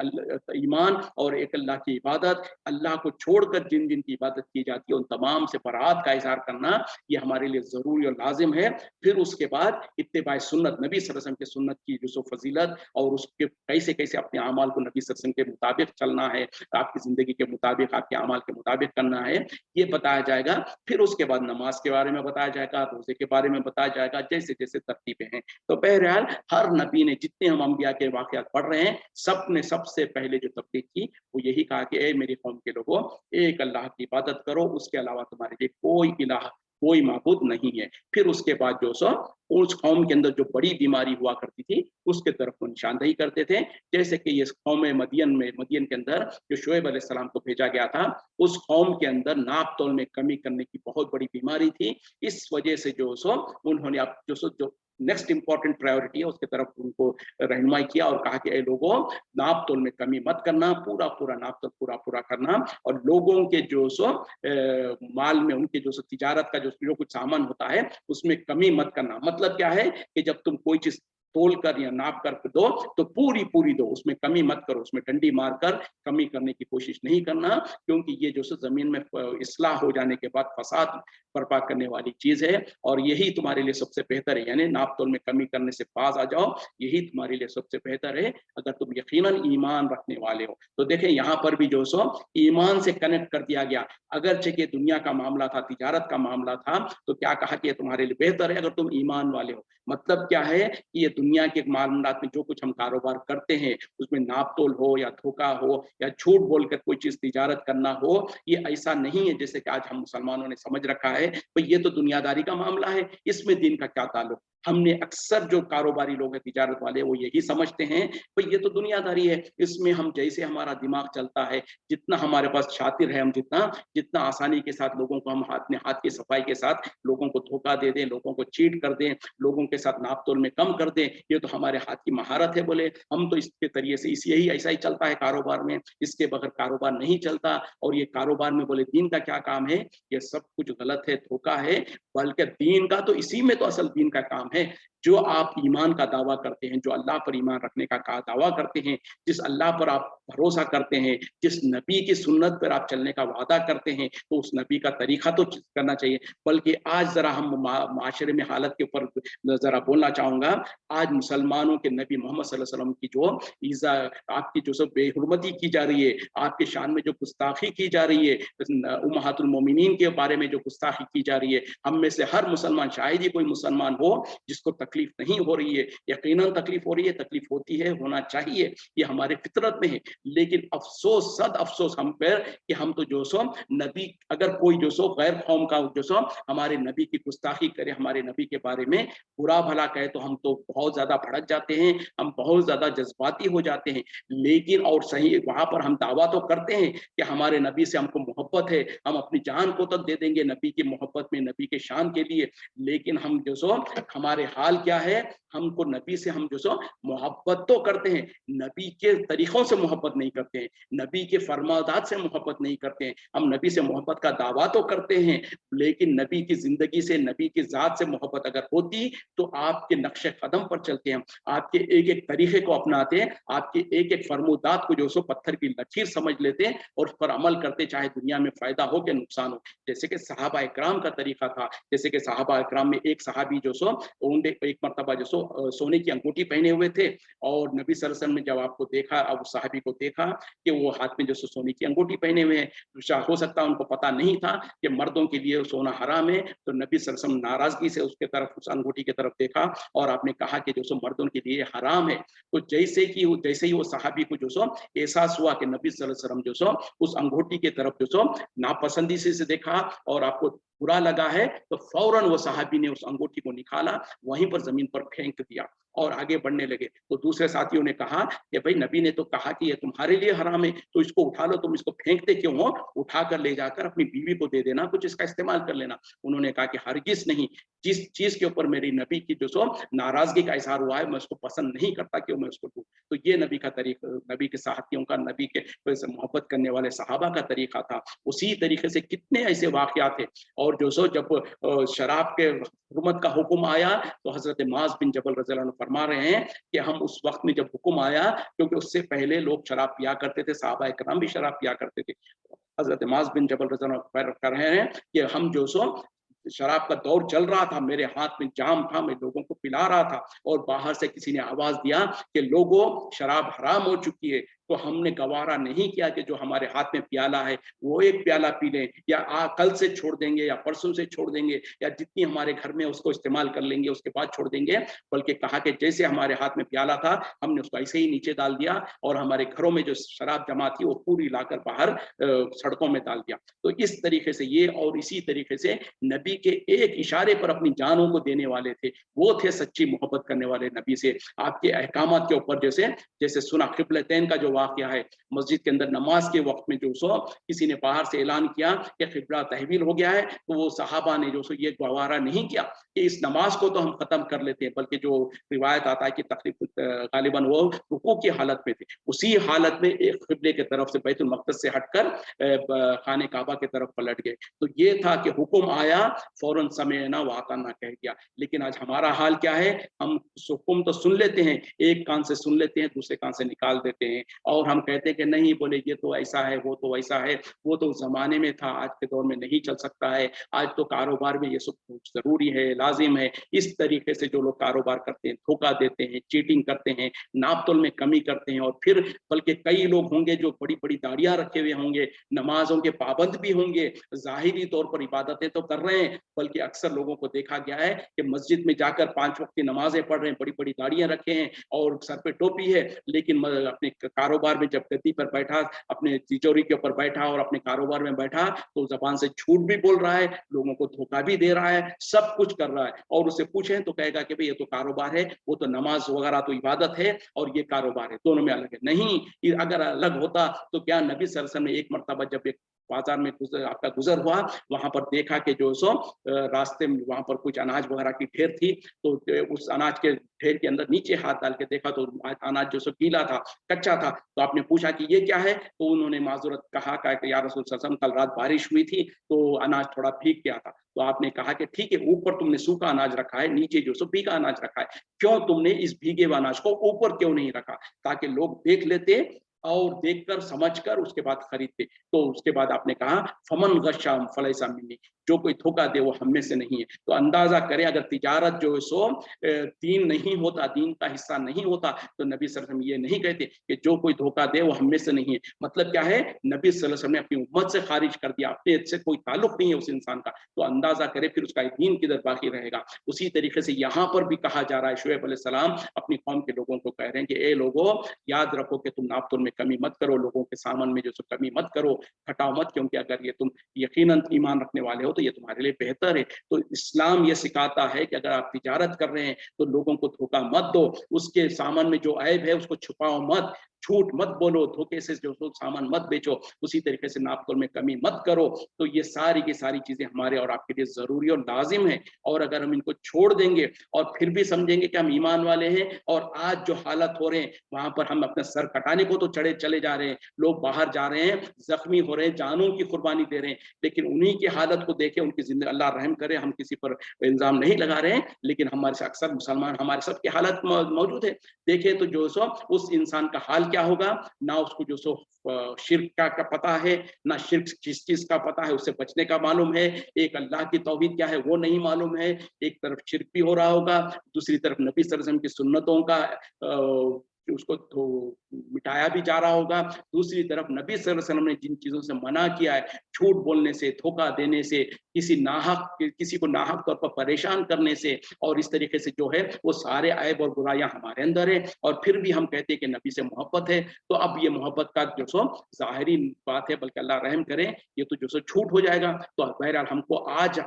ईमान और एक अल्लाह की इबादत, अल्लाह को छोड़कर जिन-जिन की इबादत की जाती है, उन तमाम से बरात का इज़हार करना, ये हमारे लिए ज़रूरी और लाज़िम है। फिर उसके बाद इत्तिबा सुन्नत, नबी सल्लल्लाहु अलैहि वसल्लम की सुन्नत की जो सो फ़ज़ीलत, और उसके कैसे-कैसे अपने अमाल को नबी सल्लल्लाहु अलैहि वसल्लम के मुताबिक चलना है, आपकी ज़िंदगी के मुताबिक, आपके अमाल के मुताबिक करना है, ये बताया जाएगा। फिर उसके बाद नमाज के बारे में बताया जाएगा, रोज़े के बारे में बताया जाएगा, जैसे-जैसे तरतीबें हैं। तो बहरहाल हर नबी ने, जितने हम अंबिया के वाक़यात पढ़ रहे हैं, सब ने सबसे पहले जो तबलीग की, वो यही कहा कि ए मेरी कौम के लोगों, एक अल्लाह की इबादत करो, उसके अलावा तुम्हारे लिए कोई इलाह, कोई माबूद नहीं है। फिर उसके बाद जो सो उस कौम के अंदर जो बड़ी बीमारी हुआ करती थी, उसके तरफ वो निशानदेही करते थे। जैसे कि ये कौम मदियन के अंदर जो शुएब अलैहिस्सलाम को भेजा गया था, उस कौम के अंदर नाप-तोल में कमी करने की बहुत बड़ी बीमारी थी। इस वजह से जो सो उन्होंने अब जो नेक्स्ट इंपॉर्टेंट प्रायोरिटी है, उसकी तरफ उनको रहनुमाई किया और कहा कि ए लोगों, नाप-तोल में कमी मत करना, पूरा-पूरा नाप-तोल पूरा-पूरा करना, और लोगों के जो सो माल में, उनके जो सो तिजारत का जो कुछ सामान होता है, उसमें कमी मत करना। मतलब क्या है कि जब तुम कोई चीज़ तोल कर या नाप कर दो, तो पूरी दो, उसमें कमी मत करो, उसमें डंडी मारकर कमी करने की कोशिश नहीं करना, क्योंकि ये जो सो ज़मीन में इस्लाह हो जाने के बाद फ़साद बर्पा करने वाली चीज़ है, और यही तुम्हारे लिए सबसे बेहतर है। यानी नाप-तोल में कमी करने से बाज़ आ जाओ, यही तुम्हारे लिए सबसे बेहतर है, अगर तुम यकीनन ईमान रखने वाले हो। तो देखें, यहाँ पर भी जो सो ईमान से कनेक्ट कर दिया गया। अगरचे कि दुनिया का मामला था, तिजारत का मामला था, तो क्या कहा कि ये तुम्हारे लिए बेहतर है अगर तुम ईमान वाले हो। मतलब क्या है कि ये दुनिया के मामलात में जो कुछ हम कारोबार करते हैं, उसमें नाप-तोल हो या धोखा हो या झूठ बोलकर कोई चीज़ तिजारत करना हो, ये ऐसा नहीं है जैसे कि आज हम मुसलमानों ने समझ रखा है, भई ये तो दुनियादारी का मामला है, इसमें दीन का क्या ताल्लुक। हमने अक्सर जो कारोबारी लोग हैं, तिजारत वाले, वो यही समझते हैं भाई ये तो दुनियादारी है, इसमें हम जैसे हमारा दिमाग चलता है, जितना हमारे पास शातिर है हम, जितना जितना आसानी के साथ लोगों को हम हाथ की सफाई के साथ लोगों को धोखा दे दें, लोगों को चीट कर दें, लोगों के साथ नाप तोल में कम कर दें, ये तो हमारे हाथ की महारत है। बोले हम तो इसके तरीके से यही ऐसा ही चलता है कारोबार में, इसके बगैर कारोबार नहीं चलता। और ये कारोबार में बोले दीन का क्या काम है, ये सब कुछ गलत है, धोखा है। बल्कि दीन का तो इसी में तो असल दीन का काम है। जो आप ईमान का दावा करते हैं, जो अल्लाह पर ईमान रखने का दावा करते हैं, जिस अल्लाह पर आप भरोसा करते हैं, जिस नबी की सुन्नत पर आप चलने का वादा करते हैं, तो उस नबी का तरीका तो करना चाहिए। बल्कि आज जरा हम माशरे में हालत के ऊपर जरा बोलना चाहूंगा। आज मुसलमानों के नबी मोहम्मद सल्लल्लाहु अलैहि वसल्लम की जो ईजा, आपकी जो सब बेहुरमती की जा रही है, आपके शान में जो गुस्ताखी की जा रही है, उम्महातुल मोमिनीन के बारे में जो गुस्ताखी की जा रही है, हम में से हर मुसलमान, शायद ही कोई मुसलमान हो जिसको तकलीफ नहीं हो रही है। यकीनन तकलीफ हो रही है, तकलीफ होती है, होना चाहिए, ये हमारे फितरत में है। लेकिन अफसोस, सद अफसोस हम पर कि हम तो जो सो नबी, अगर कोई जो सो गैर कौम का जो सो हमारे नबी की गुस्ताखी करे, हमारे नबी के बारे में बुरा भला कहे, तो हम तो बहुत ज्यादा भड़क जाते हैं, हम बहुत ज्यादा जज्बाती हो जाते हैं। लेकिन और सही वहां पर हम दावा तो करते हैं कि हमारे नबी से हमको मोहब्बत है, हम अपनी जान को तक दे देंगे नबी की मोहब्बत में, नबी के शान के लिए। लेकिन हम जो सो हमारे हाल क्या है, हमको नबी से हम जो सो मोहब्बत तो करते हैं, नबी के तरीकों से मोहब्बत नहीं करते हैं, नबी के फरमादात से मोहब्बत नहीं करते हैं। हम नबी से मोहब्बत का दावा तो करते हैं, लेकिन नबी की जिंदगी से, नबी की जात से मोहब्बत अगर होती तो आपके नक्शे कदम पर चलते हैं, आपके एक एक तरीके को अपनाते हैं, आपके एक एक फरमादात को जो सो पत्थर की लकीर समझ लेते हैं और उस पर अमल करते, चाहे दुनिया में फायदा हो कि नुकसान हो। जैसे कि सहाबा इकराम का तरीका था। जैसे कि सहाबा इकराम में एक सहाबी जो सो एक मरतबा जो सो सोने की अंगूठी पहने हुए थे, और नबी सल्लल्लाहु अलैहि वसल्लम ने जब आपको देखा, अब उस सहाबी को देखा कि वो हाथ में जो सो सोने की अंगूठी पहने हुए हैं, हो सकता है उनको पता नहीं था कि मर्दों के लिए सोना हराम है, तो नबी सल्लल्लाहु अलैहि वसल्लम नाराजगी से उसके तरफ, उस अंगूठी की तरफ देखा और आपने कहा कि जो सो मर्दों के लिए हराम है। तो जैसे ही वो सहाबी को जो सो एहसास हुआ कि नबी सल्लल्लाहु अलैहि वसल्लम जो सो उस अंगूठी की तरफ जो सो नापसंदी से देखा और आपको बुरा लगा है, तो फौरन वो सहाबी ने उस अंगूठी को निकाला, वहीं पर जमीन पर फेंक दिया और आगे बढ़ने लगे। तो दूसरे साथियों ने कहा कि भाई नबी ने तो कहा कि ये तुम्हारे लिए हराम है, तो इसको उठा लो, तुम इसको फेंकते क्यों हो, उठाकर ले जाकर अपनी बीवी को दे देना, कुछ इसका इस्तेमाल कर लेना। उन्होंने कहा कि हरगिज नहीं, जिस चीज के ऊपर मेरी नबी की जो सो नाराजगी का इजहार हुआ है, मैं उसको पसंद नहीं करता कि मैं उसको दूं। तो ये नबी का तरीका, नबी के साथियों का, नबी के मोहब्बत करने वाले सहाबा का तरीका था। उसी तरीके से कितने ऐसे वाकयात थे। और जो सो जब शराब के हुकूमत का हुक्म आया, तो हजरत माज बिन जबल रज़ियल्लाहु अन्हु फरमा रहे हैं कि हम उस वक्त में जब हुक्म आया, क्योंकि उससे पहले लोग शराब पिया करते थे, सहाबा इकराम भी शराब पिया करते थे। हजरत माज बिन जबल रज़ियल्लाहु अन्हु कर रहे हैं कि हम जो सो शराब का दौर चल रहा था, मेरे हाथ में जाम था, मैं लोगों को पिला रहा था, और बाहर से किसी ने आवाज दिया कि लोगों शराब हराम हो चुकी है। तो हमने गवारा नहीं किया कि जो हमारे हाथ में प्याला है वो एक प्याला पी लें, या कल से छोड़ देंगे, या परसों से छोड़ देंगे, या जितनी हमारे घर में उसको इस्तेमाल कर लेंगे उसके बाद छोड़ देंगे। बल्कि कहा कि जैसे हमारे हाथ में प्याला था, हमने उसको ऐसे ही नीचे डाल दिया, और हमारे घरों में जो शराब जमा थी वो पूरी लाकर बाहर सड़कों में डाल दिया। तो इस तरीके से ये, और इसी तरीके से नबी के एक इशारे पर अपनी जानों को देने वाले थे, वो थे सच्ची मोहब्बत करने वाले नबी से। आपके अहकामात के ऊपर जैसे जैसे सुना क़िबलतैन का जो वाक़या है, मस्जिद के अंदर नमाज के वक्त में जो सो किसी ने बाहर से ऐलान किया कि क़िबला तहवील हो गया है, तो वो सहाबा ने जो सो ये गवारा नहीं किया कि इस नमाज को तो हम खत्म कर लेते हैं, बल्कि जो रिवायत आता है कि तकरीबन गालिबन वो रुकू की हालत में थे, उसी हालत में एक क़िबले की तरफ से बैतुल मक़दस से हटकर खाने काबा की तरफ पलट गए। तो ये था कि हुक्म आया, फौरन समेअना व अताअना कह दिया। लेकिन आज हमारा हाल क्या है, हम हुक्म तो सुन लेते हैं, एक कान से सुन लेते हैं, दूसरे कान से निकाल देते हैं, और हम कहते हैं कि नहीं, बोले ये तो ऐसा है, वो तो वैसा है, वो तो जमाने में था, आज के दौर में नहीं चल सकता है, आज तो कारोबार में ये सब जरूरी है, लाजिम है। इस तरीके से जो लोग कारोबार करते हैं, धोखा देते हैं, चीटिंग करते हैं, नाप तोल में कमी करते हैं, और फिर बल्कि कई लोग होंगे जो बड़ी बड़ी दाढ़ियां रखे हुए होंगे, नमाजों के पाबंद भी होंगे, जाहिरी तौर पर इबादतें तो कर रहे हैं, बल्कि अक्सर लोगों को देखा गया है कि मस्जिद में जाकर 5 वक्त की नमाजें पढ़ रहे हैं, बड़ी बड़ी दाढ़ियां रखे हैं और सर पे टोपी है, लेकिन अपने कारोबार में जब गद्दी पर बैठा, अपने तिजोरी के ऊपर बैठा और अपने कारोबार में बैठा, तो जबान से झूठ भी बोल रहा है, लोगों को धोखा भी दे रहा है, सब कुछ कर रहा है। और उससे पूछें तो कहेगा कि भाई ये तो कारोबार है, वो तो नमाज वगैरह तो इबादत है और ये कारोबार है, दोनों में अलग है। नहीं, अगर अलग होता तो क्या नबी सल्लल्लाहु अलैहि वसल्लम ने एक मर्तबा जब एक बाजार में आपका गुजर हुआ, वहां पर देखा कि जो सो रास्ते में वहां पर कुछ अनाज वगैरह की ढेर थी, तो उस अनाज के ढेर के अंदर नीचे हाथ डाल के देखा तो अनाज जो सो गीला था, कच्चा था। तो आपने पूछा कि ये क्या है, तो उन्होंने माजूरत कहा कि या रसूल सल्लल्लाहु अलैहि वसल्लम, कल रात बारिश हुई थी तो अनाज थोड़ा भीग गया था। तो आपने कहा कि ठीक है, ऊपर तुमने सूखा अनाज रखा है, नीचे जो सो भीगा अनाज रखा है, क्यों तुमने इस भीगे हुए अनाज को ऊपर क्यों नहीं रखा, ताकि लोग देख लेते और देखकर समझकर उसके बाद खरीदते। तो उसके बाद आपने कहा फमन गशा फलैसा मिन्नी, जो कोई धोखा दे वो हम में से नहीं है। तो अंदाजा करें, अगर तिजारत जो है सो दीन नहीं होता, दीन का हिस्सा नहीं होता, तो नबी सल्लल्लाहु अलैहि वसल्लम ये नहीं कहते कि जो कोई धोखा दे वो हम में से नहीं है। मतलब क्या है, नबी सल्लल्लाहु अलैहि वसल्लम ने अपनी उम्मत से खारिज कर दिया, अपने से कोई ताल्लुक नहीं है उस इंसान का। तो अंदाजा करे फिर उसका दीन किधर बाकी रहेगा। उसी तरीके से यहाँ पर भी कहा जा रहा है, शुएब अलैहिस्सलाम अपनी कौम के लोगों को कह रहे हैं कि ए लोगों, याद रखो कि तुम नाप तोल में कमी मत करो, लोगों के सामान में जो सो कमी मत करो, घटाओ मत, क्योंकि अगर ये तुम यकीनन ईमान रखने वाले हो तो ये तुम्हारे लिए बेहतर है। तो इस्लाम ये सिखाता है कि अगर आप तिजारत कर रहे हैं तो लोगों को धोखा मत दो, उसके सामान में जो ऐब है उसको छुपाओ मत, झूठ मत बोलो, धोखे से जो सामान मत बेचो, उसी तरीके से नापतोल में कमी मत करो। तो ये सारी की सारी चीजें हमारे और आपके लिए जरूरी और लाजिम है। और अगर हम इनको छोड़ देंगे और फिर भी समझेंगे कि हम ईमान वाले हैं, और आज जो हालत हो रहे हैं वहां पर हम अपना सर कटाने को तो चले जा रहे हैं, लोग बाहर जा रहे हैं, जख्मी हो रहे हैं, जानों की कुर्बानी दे रहे हैं, लेकिन उन्हीं की हालत को देखें, उनकी जिंदगी, अल्लाह रहम करे, हम किसी पर इल्जाम नहीं लगा रहे हैं, लेकिन हमारे से अक्सर मुसलमान हमारे सबकी हालत मौजूद है। देखें तो जो सो उस इंसान का हाल क्या होगा, ना उसको जो सो शिर्क का पता है, ना शिर्क किस चीज का पता है, उससे बचने का मालूम है, एक अल्लाह की तौहीद क्या है वो नहीं मालूम है, एक तरफ शिर्क भी हो रहा होगा, दूसरी तरफ नबी सल्लल्लाहु अलैहि वसल्लम की सुन्नतों का उसको तो मिटाया भी जा रहा होगा, दूसरी तरफ नबी सल्लल्लाहु अलैहि वसल्लम ने जिन चीजों से मना किया है, झूठ बोलने से, धोखा देने से, किसी को नाहक तौर पर परेशान करने से, और इस तरीके से जो है वो सारे ऐब और बुराइयां हमारे अंदर है, और फिर भी हम कहते हैं कि नबी से मोहब्बत है। तो अब ये मोहब्बत का जो सो जाहिरी बात है, बल्कि अल्लाह रहम करे, ये तो जो सो झूठ हो जाएगा। तो बहरहाल हमको आज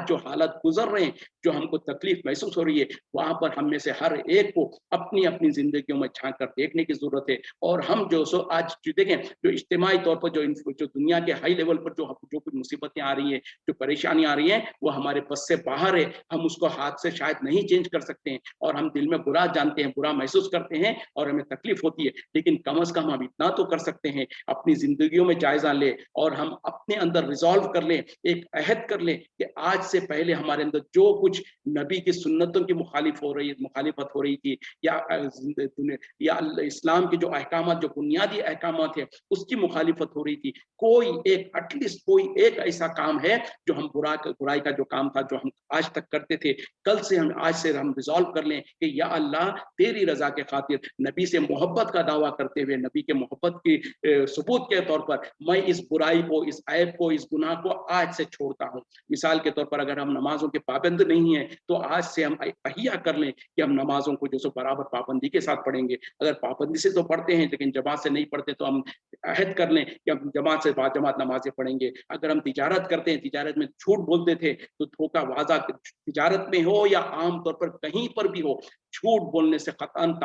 जो हालत गुजर रहे हैं, जो हमको तकलीफ महसूस हो रही है, वहां पर हम में से हर एक को अपनी अपनी जिंदगियों में झांक कर देखने की जरूरत है। और हम जो सो आज देखें, जो इज्तिमाई तौर पर जो दुनिया के हाई लेवल पर जो कुछ मुसीबतें आ रही हैं, जो परेशानी आ रही है, वो हमारे बस से बाहर है, हम उसको हाथ से शायद नहीं चेंज कर सकते हैं, और हम दिल में बुरा जानते हैं, बुरा महसूस करते हैं और हमें तकलीफ होती है, लेकिन कम अज कम हम इतना तो कर सकते हैं, अपनी जिंदगियों में जायजा ले और हम अपने अंदर रिजॉल्व कर लें, एक अहद कर लें कि आज से पहले हमारे अंदर जो कुछ नबी की सुन्नतों की मुखालिफत हो रही थी, या इस्लाम के जो अहकामात, जो बुनियादी अहकामात है, उसकी मुखालिफत हो रही थी, कोई एक एटलीस्ट कोई एक ऐसा काम है जो हम बुराई का जो काम था, जो हम आज तक करते थे, आज से हम रिजॉल्व कर लें कि या अल्लाह, तेरी रजा के खातिर, नबी से मोहब्बत का दावा करते हुए, नबी के मोहब्बत की सबूत के तौर पर, मैं इस बुराई को, इस ऐब को, इस गुनाह को आज से छोड़ता हूँ। मिसाल के तौर पर अगर हम नमाजों के पाबंद नहीं है, तो आज से हम अहिया कर लें कि हम नमाजों को जो सो बराबर पाबंदी के साथ पढ़ेंगे। अगर पाबंदी से तो पढ़ते हैं लेकिन जमात से नहीं पढ़ते, तो हम अहद कर लें कि हम जमात से बाजमात नमाजें पढ़ेंगे। अगर हम तिजारत करते हैं, तिजारत में झूठ बोलते थे, तो धोखा वाजा, तिजारत में हो या आम तौर पर कहीं पर भी हो, झूठ बोलने से कतन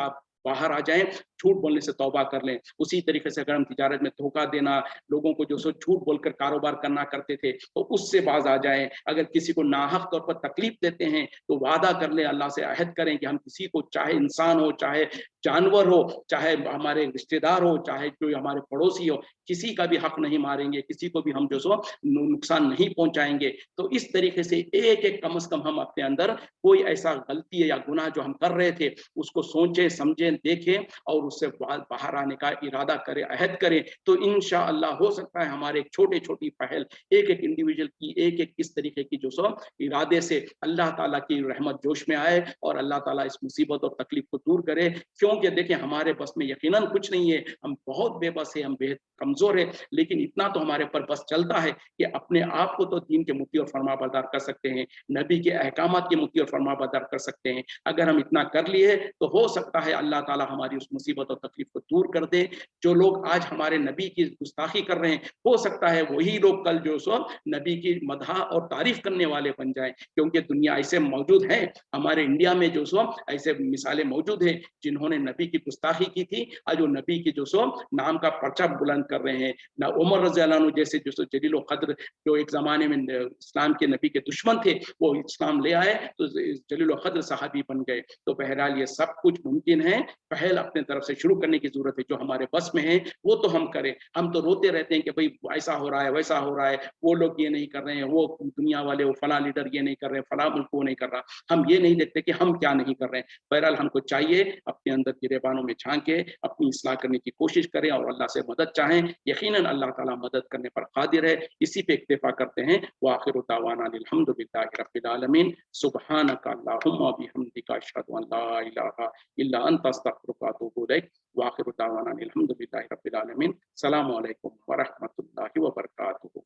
बाहर आ जाएं, झूठ बोलने से तौबा कर लें। उसी तरीके से अगर हम तिजारत में धोखा देना, लोगों को जो सो झूठ बोलकर कारोबार करना करते थे, तो उससे बाज आ जाएं। अगर किसी को नाहक तौर पर तकलीफ देते हैं, तो वादा कर लें, अल्लाह से अहद करें कि हम किसी को, चाहे इंसान हो, चाहे जानवर हो, चाहे हमारे रिश्तेदार हो, चाहे कोई हमारे पड़ोसी हो, किसी का भी हक नहीं मारेंगे, किसी को भी हम जो सो नुकसान नहीं पहुंचाएंगे। तो इस तरीके से एक एक कम से कम हम अपने अंदर कोई ऐसा गलती या गुनाह जो हम कर रहे थे, उसको सोचें, समझें, देखें और उससे बाहर आने का इरादा करें, अहद करें। तो इंशाअल्लाह हो सकता है हमारे छोटी छोटी पहल, एक एक इंडिविजुअल की, एक एक इस तरीके की जो सो इरादे से अल्लाह ताला की रहमत जोश में आए और अल्लाह ताला इस मुसीबत और तकलीफ को दूर करे। क्यों क्योंकि देखिए हमारे बस में यकीनन कुछ नहीं है, हम बहुत बेबस है, हम बेहद कमजोर है, लेकिन इतना तो हमारे पर बस चलता है कि अपने आप को तो दीन के मुत्ती और फरमाबरदार कर सकते हैं, नबी के अहकामात के मुत्ती और फरमाबरदार कर सकते हैं। अगर हम इतना कर लिए तो हो सकता है अल्लाह ताला हमारी उस मुसीबत और तकलीफ को दूर कर दे। जो लोग आज हमारे नबी की गुस्ताखी कर रहे हैं, हो सकता है वही लोग कल जो सो नबी की मदह और तारीफ करने वाले बन जाएं, क्योंकि दुनिया ऐसे मौजूद है, हमारे इंडिया में जो सो ऐसे मिसालें मौजूद है जिन्होंने नबी की गुस्ताखी की थी, आज वो नबी की जो सो नाम का पर्चा बुलंद कर रहे हैं। ना उमर रज़ी अल्लाह अन्हु जैसे जो जलील व क़द्र, जो एक जमाने में इस्लाम के नबी के दुश्मन थे, वो इस्लाम ले आए तो जलील व क़द्र सहाबी बन गए। तो बहरहाल ये सब कुछ मुमकिन है, पहल अपने तरफ से शुरू करने की जरूरत है, जो हमारे बस में है वो तो हम करें। हम तो रोते रहते हैं कि भाई ऐसा हो रहा है, वैसा हो रहा है, वो लोग ये नहीं कर रहे हैं, वो दुनिया वाले, वो फला लीडर ये नहीं कर रहे हैं, फला मुल्क वो नहीं कर रहा। हम ये नहीं देखते कि हम क्या नहीं कर रहे हैं। बहरहाल हमको चाहिए अपने अंदर गिरेबानों में झांके, अपनी इस्लाह करने की कोशिश करें और अल्लाह से मदद चाहें। यकीनन अल्लाह ताला मदद करने पर कादिर है। इसी पे इक्तिफा करते हैं। व आखिरु दावाना अनिल हम्दुलिल्लाहि रब्बिल आलमीन। सुब्हानका अल्लाहुम्मा बिहम्दिका अशहदु अन ला इलाहा इल्ला अंता अस्तगफिरुका व अतूबु इलैक। व आखिरु दावाना अनिल हम्दुलिल्लाहि रब्बिल आलमीन। अस्सलामु अलैकुम व रहमतुल्लाहि व बरकातुहू।